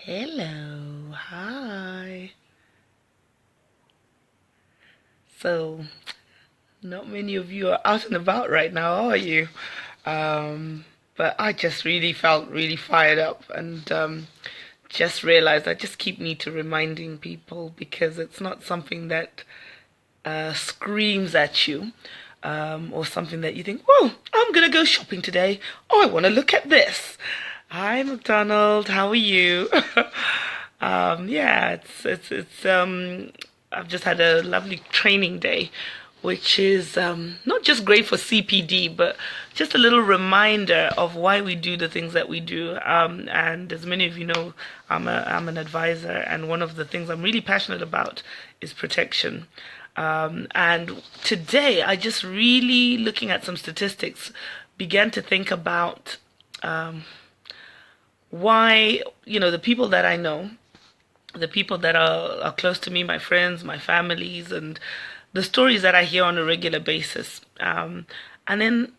Hello, hi. So, not many of you are out and about right now, are you? Um, but I just really felt really fired up and just realized I just keep need to reminding people because it's not something that screams at you or something that you think, whoa, I'm gonna go shopping today. Oh, I want to look at this. Hi, McDonald. How are you? Yeah, it's I've just had a lovely training day, which is not just great for CPD, but just a little reminder of why we do the things that we do. And as many of you know, I'm an advisor, and one of the things I'm really passionate about is protection. And today, I just really looking at some statistics, began to think about why the people that I know, the people that are close to me, my friends, my families, and the stories that I hear on a regular basis. And then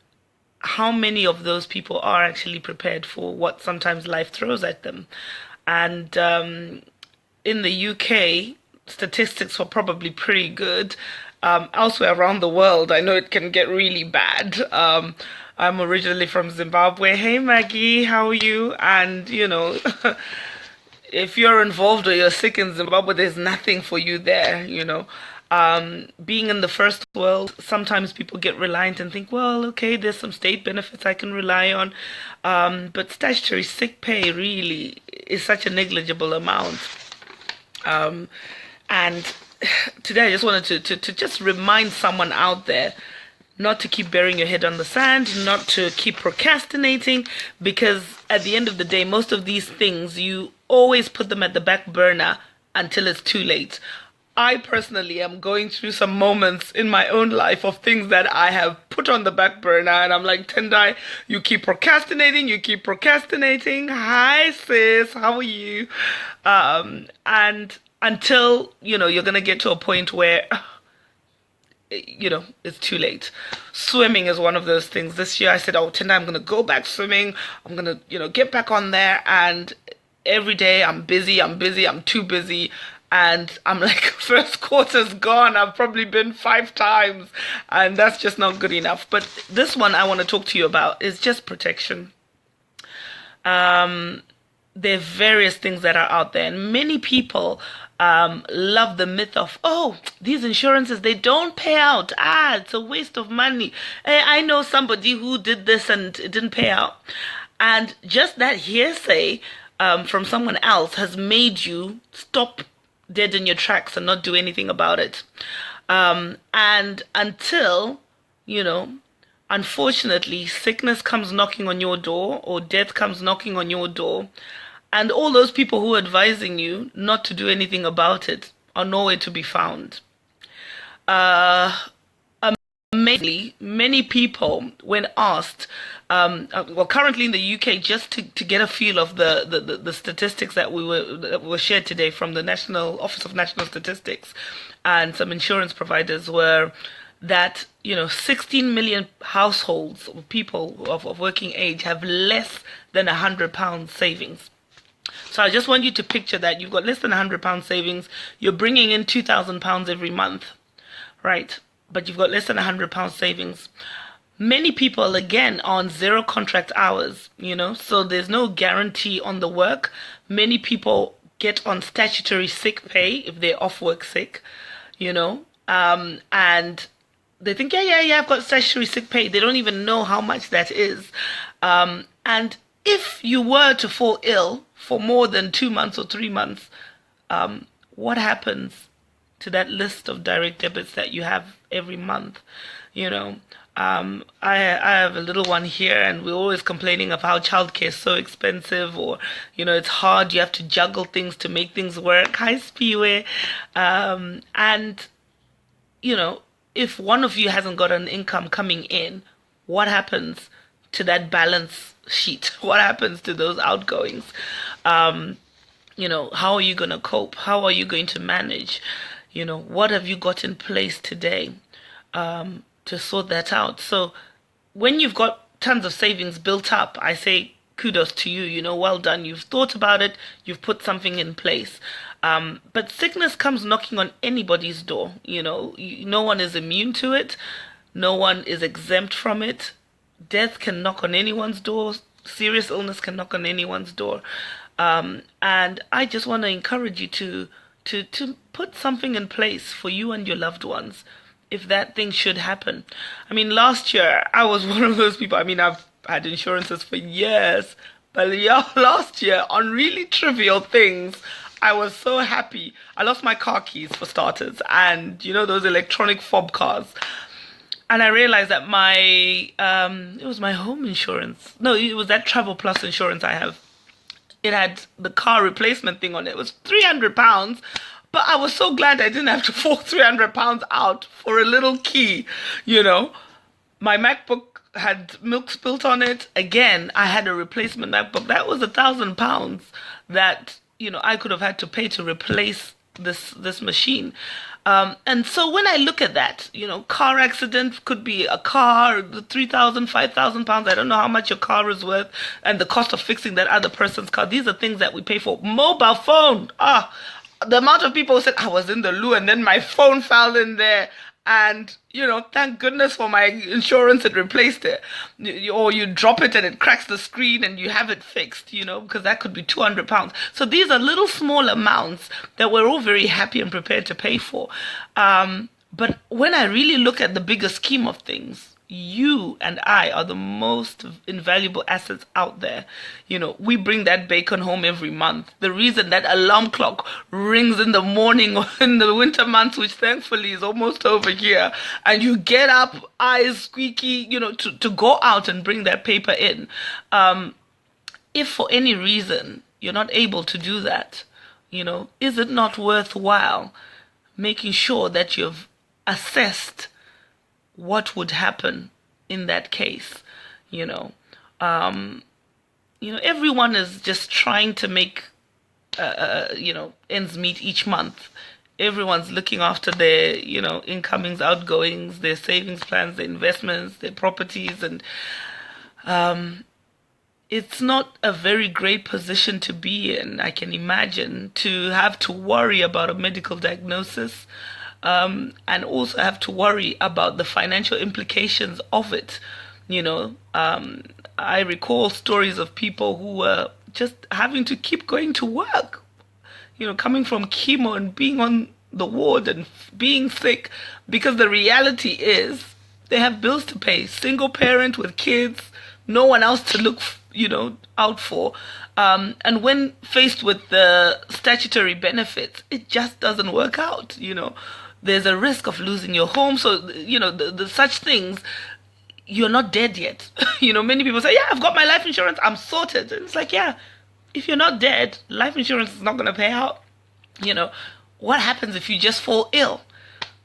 how many of those people are actually prepared for what sometimes life throws at them. And in the UK, statistics were probably pretty good. Elsewhere around the world, I know it can get really bad. I'm originally from Zimbabwe. Hey Maggie, how are you? And if you're involved or you're sick in Zimbabwe, there's nothing for you there. Being in the first world, sometimes people get reliant and think, well, okay, there's some state benefits I can rely on. But statutory sick pay really is such a negligible amount. Um, and today I just wanted to just remind someone out there not to keep burying your head on the sand, not to keep procrastinating, because at the end of the day, most of these things, you always put them at the back burner until it's too late. I personally am going through some moments in my own life of things that I have put on the back burner, and I'm like, Tendai, you keep procrastinating, you keep procrastinating. Hi, sis, how are you? And until, you're going to get to a point where it's too late. Swimming is one of those things. This year I said, oh, tonight I'm going to go back swimming. I'm going to, get back on there. And every day I'm busy, I'm too busy. And I'm like, first quarter's gone. I've probably been 5 times. And that's just not good enough. But this one I want to talk to you about is just protection. There are various things that are out there, and many people love the myth of, oh, these insurances, they don't pay out. It's a waste of money. Hey, I know somebody who did this and it didn't pay out. And just that hearsay from someone else has made you stop dead in your tracks and not do anything about it. And until, you know, unfortunately, sickness comes knocking on your door or death comes knocking on your door, and all those people who are advising you not to do anything about it are nowhere to be found. Uh, Amazingly, many people, when asked, well, currently in the UK, just to get a feel of the statistics that were shared today from the National Office of National Statistics and some insurance providers were that 16 million households or people of working age have less than £100 savings. So I just want you to picture that you've got less than £100 savings. You're bringing in £2,000 every month, right? But you've got less than £100 savings. Many people, again, are on zero contract hours, so there's no guarantee on the work. Many people get on statutory sick pay if they're off work sick, and they think, yeah, I've got statutory sick pay. They don't even know how much that is. And if you were to fall ill for more than 2 months or 3 months, what happens to that list of direct debits that you have every month? I have a little one here, and we're always complaining of how childcare is so expensive, or it's hard. You have to juggle things to make things work. Hi, Spiwe. And if one of you hasn't got an income coming in, what happens to that balance sheet? What happens to those outgoings? How are you going to cope? How are you going to manage? What have you got in place today to sort that out? So when you've got tons of savings built up, I say kudos to you. Well done. You've thought about it. You've put something in place. But sickness comes knocking on anybody's door. No one is immune to it. No one is exempt from it. Death can knock on anyone's door. Serious illness can knock on anyone's door. And I just want to encourage you to put something in place for you and your loved ones if that thing should happen. I mean, last year I was one of those people. I mean, I've had insurances for years, but yeah, last year on really trivial things, I was so happy. I lost my car keys for starters, and those electronic fob cars. And I realized that it was my home insurance. No, it was that Travel Plus insurance I have. It had the car replacement thing on it. It was £300. But I was so glad I didn't have to fork £300 out for a little key, My MacBook had milk spilt on it. Again, I had a replacement MacBook. That was £1,000 that, I could have had to pay to replace this machine. And so when I look at that, car accident could be a car, £3,000, £5,000. I don't know how much your car is worth, and the cost of fixing that other person's car. These are things that we pay for. Mobile phone. The amount of people who said I was in the loo and then my phone fell in there. And, thank goodness for my insurance, it replaced it. Or you drop it and it cracks the screen and you have it fixed, because that could be £200. So these are little small amounts that we're all very happy and prepared to pay for. But when I really look at the bigger scheme of things, you and I are the most invaluable assets out there. We bring that bacon home every month. The reason that alarm clock rings in the morning or in the winter months, which thankfully is almost over here, and you get up, eyes squeaky, to go out and bring that paper in. If for any reason you're not able to do that, is it not worthwhile making sure that you've assessed what would happen in that case? Everyone is just trying to make, ends meet each month. Everyone's looking after their, incomings, outgoings, their savings plans, their investments, their properties. And it's not a very great position to be in, I can imagine, to have to worry about a medical diagnosis. And also have to worry about the financial implications of it. I recall stories of people who were just having to keep going to work, coming from chemo and being on the ward and being sick, because the reality is they have bills to pay. Single parent with kids, no one else to look, out for. And when faced with the statutory benefits, it just doesn't work out, There's a risk of losing your home. So, the such things, you're not dead yet. Many people say, yeah, I've got my life insurance, I'm sorted. And it's like, yeah, if you're not dead, life insurance is not going to pay out. What happens if you just fall ill?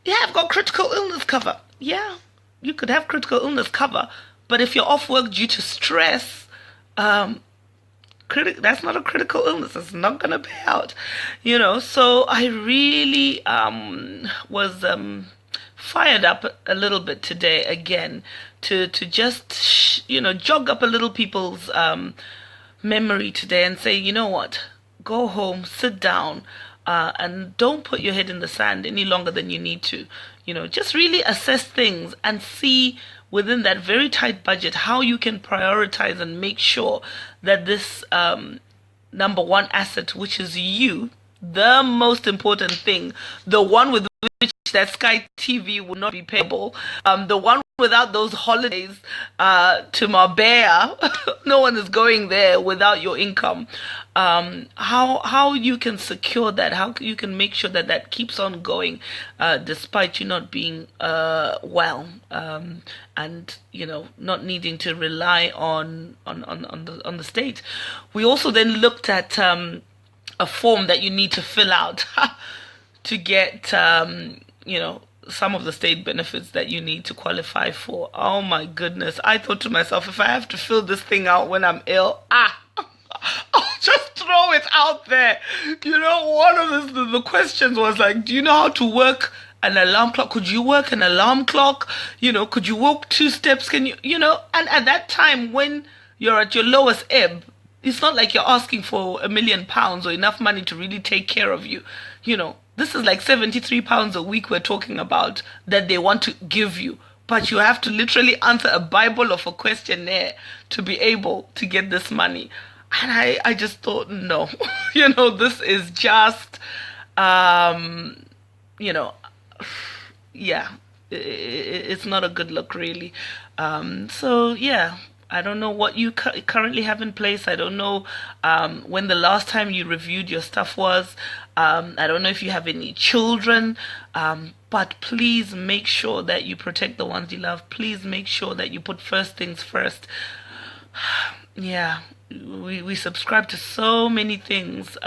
Yeah, I've got critical illness cover. Yeah, you could have critical illness cover. But if you're off work due to stress, that's not a critical illness. It's not going to pay out, So I really was fired up a little bit today again to just, jog up a little people's memory today and say, what, go home, sit down, and don't put your head in the sand any longer than you need to. Just really assess things and see within that very tight budget how you can prioritize and make sure that this number one asset, which is you, the most important thing, the one with which that Sky TV will not be payable, the one without those holidays to Marbella, no one is going there without your income. How you can secure that, how you can make sure that that keeps on going despite you not being well, and not needing to rely on the state. We also then looked at a form that you need to fill out to get some of the state benefits that you need to qualify for. Oh my goodness. I thought to myself, if I have to fill this thing out when I'm ill, I'll just throw it out there. One of the questions was like, do you know how to work an alarm clock? Could you work an alarm clock? Could you walk 2 steps? Can you, and at that time when you're at your lowest ebb. It's not like you're asking for £1 million or enough money to really take care of you. This is like £73 a week we're talking about that they want to give you. But you have to literally answer a Bible of a questionnaire to be able to get this money. And I just thought, no, this is just, you know, yeah, it's not a good look, really. So, yeah, I don't know what you currently have in place. I don't know when the last time you reviewed your stuff was. I don't know if you have any children. But please make sure that you protect the ones you love. Please make sure that you put first things first. Yeah, we subscribe to so many things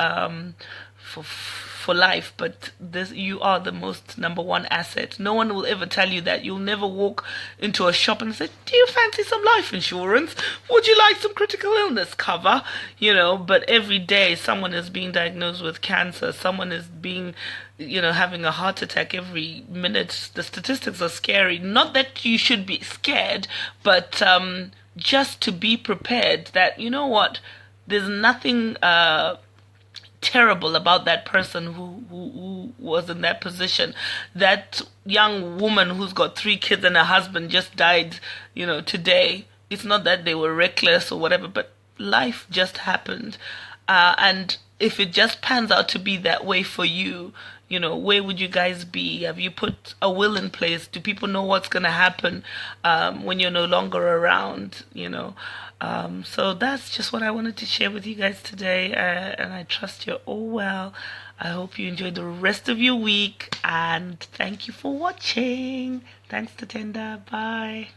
for life, but this, you are the most number one asset. No one will ever tell you that. You'll never walk into a shop and say, "Do you fancy some life insurance? Would you like some critical illness cover?" But every day someone is being diagnosed with cancer. Someone is being, having a heart attack every minute. The statistics are scary. Not that you should be scared, but just to be prepared that, there's nothing terrible about that person who was in that position. That young woman who's got 3 kids and her husband just died, today. It's not that they were reckless or whatever, but life just happened. And if it just pans out to be that way for you, where would you guys be? Have you put a will in place? Do people know what's going to happen when you're no longer around? So that's just what I wanted to share with you guys today. And I trust you're all well. I hope you enjoy the rest of your week. And thank you for watching. Thanks, Tatenda. Bye.